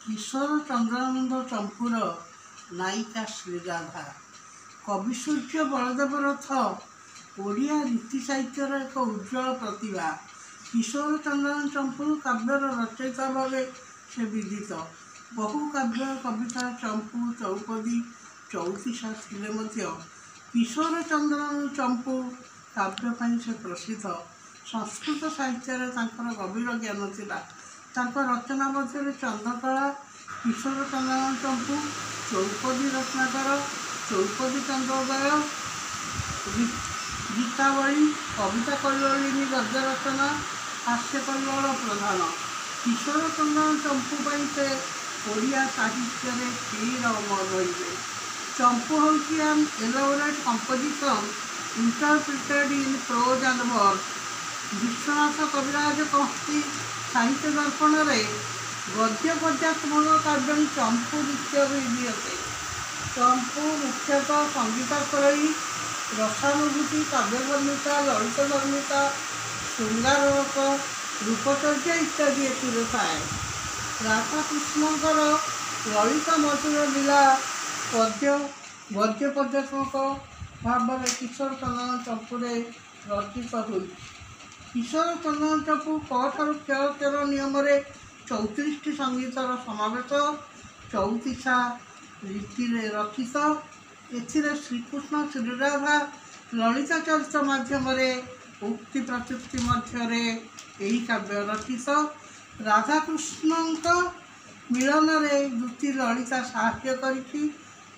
किशोर चंद्रानंद चंपूर नायिका श्रीराधा। कविसूर्य बलदेव रथ ओडिया रीति साहित्यर एक उज्ज्वल प्रतिभा। किशोर चंद्रानंद चंपू काव्यर रचयिता भाव से विदित। बहु काव्य कविता चंपू चौपदी चौतीसा थिले मध्य किशोर चंद्रानंद चंपू काव्य ପାଇଁ से प्रसिद्ध। संस्कृत साहित्य गभीर ज्ञान थिला। रचना मध्य चंद्रकला किशोर चंद्रानंद चंपू चौपदी रत्नाकर चौपदी चंद्रोदय गीतावली कविता कल्लोलिनी गद्य रचना हास्य कल्लोल प्रधान। किशोर चंद्रानंद चंपू से ओडिया साहित्य चिर अमर रही। चंपू हूँ an elaborate composition interpreted in prose and verse. Vishwanath Kaviraj कहती साहित्य दर्पण गद्य पद्यात्मक काव्य चंपू दीयते। चंपू मुख्यतः संगीताश्रयी रसानुभूति काव्यवर्णिता ललित धर्मिता श्रृंगारक रूपचर्या इत्यादि थाए। राधाकृष्णकर ललित मधुर लीला पद्य गद्य पद्यात्मक भाव किशोर चंद्रानंद चंपू रचित हुई। किशोर चंद्रानंद चंपू कठार क्षय नियम 34 संगीतर समावेश चौतीसा रीति रचित। एथिरे श्रीकृष्ण श्रीराधा ललिता चरित्र माध्यम उक्ति प्रत्युक्ति मध्य यही काव्य रचित। राधाकृष्ण मिलन में दुति ललिता साहाय्य करी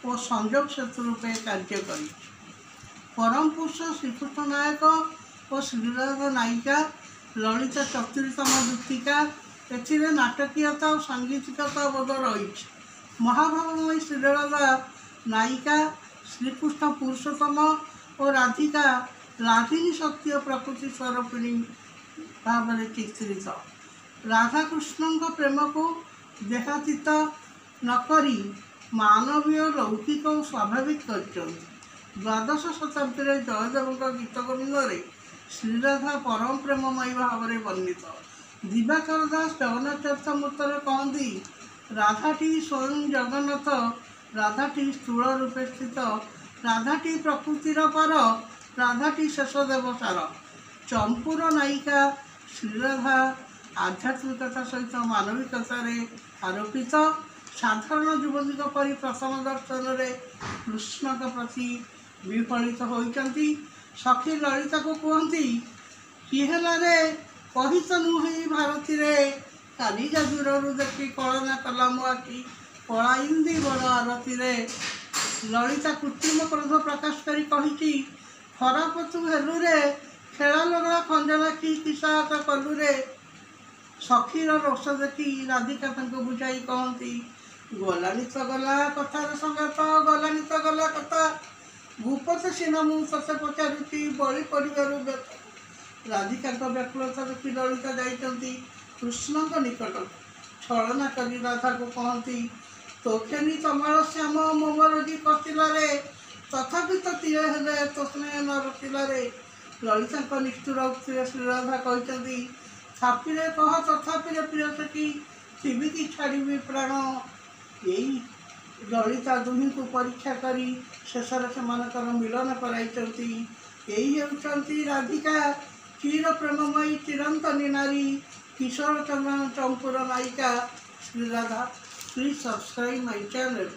और संजोग सेतु रूपे कार्य करी। परम पुरुष श्रीकृष्ण नायक और श्रीराधा नायिका ललिता 34तम दूतिका। एथिरे नाटकीयता और सांगीतिकता बोध रही। महाभावमयी श्रीराधा नायिका श्रीकृष्ण पुरुषोत्तम और राधिका राधिनी शक्ति और प्रकृति स्वरूपिणी भाव चित्रित। राधाकृष्ण प्रेम को देहातीत नकरी मानवीय लौकिक और स्वाभाविक कर। द्वादश शताब्दी जयदेव गीत गोविंद श्रीराधा परम प्रेममयी भाव वर्णित। दिवाकर दास जगन्नाथ चरितमृत कहती राधाटी स्वयं जगन्नाथ राधाटी स्थूल रूपे स्थित राधाटी प्रकृतिर पर राधाटी शेष देवतार। चंपूर नायिका श्रीराधा आध्यात्मिकता सहित मानविकतार आरोपित। साधारण युवती परी प्रथम दर्शन में कृष्ण प्रति विफलित होती। सखी ललिता को कहती किहेला रे कही तो नुहे भारती रे काली दूर देखी कलना कला मुआकी पलाइंदी बड़ आरती रे। ललिता कृत्रिम क्रोध प्रकाश करी कही खराब तू हेलु रे खेला लगा खंजना की किसाहत कलु रे। सखीर रोष देखी राधिका बुझाई कहती गलानी तो गला कथार संगात गलानी तो गला कथा भूपत सीना मु ते पचारुची बड़ी पड़ू। राधिका व्याकुलता देखी ललिता जाती कृष्ण निकट छलना करी राधा को कहती तोखेनी तमाल श्याम मोमरजी कटिला रे तथापि तो तीर हेले तो स्नेह न रचिला रे। ललिता निष्ठुर उक्ति श्रीराधा कहते थापिरे कह तथापि प्रिय सखी थी कि छाड़ी प्राण। यही ललिता दुही को परीक्षा करी शेष से मिलन कराई। यही होती राधिका चिर प्रेममयी चिरंतनी नारी किशोर चंद्रानंद चंपूर नायिका Shri Radha. Please subscribe my channel.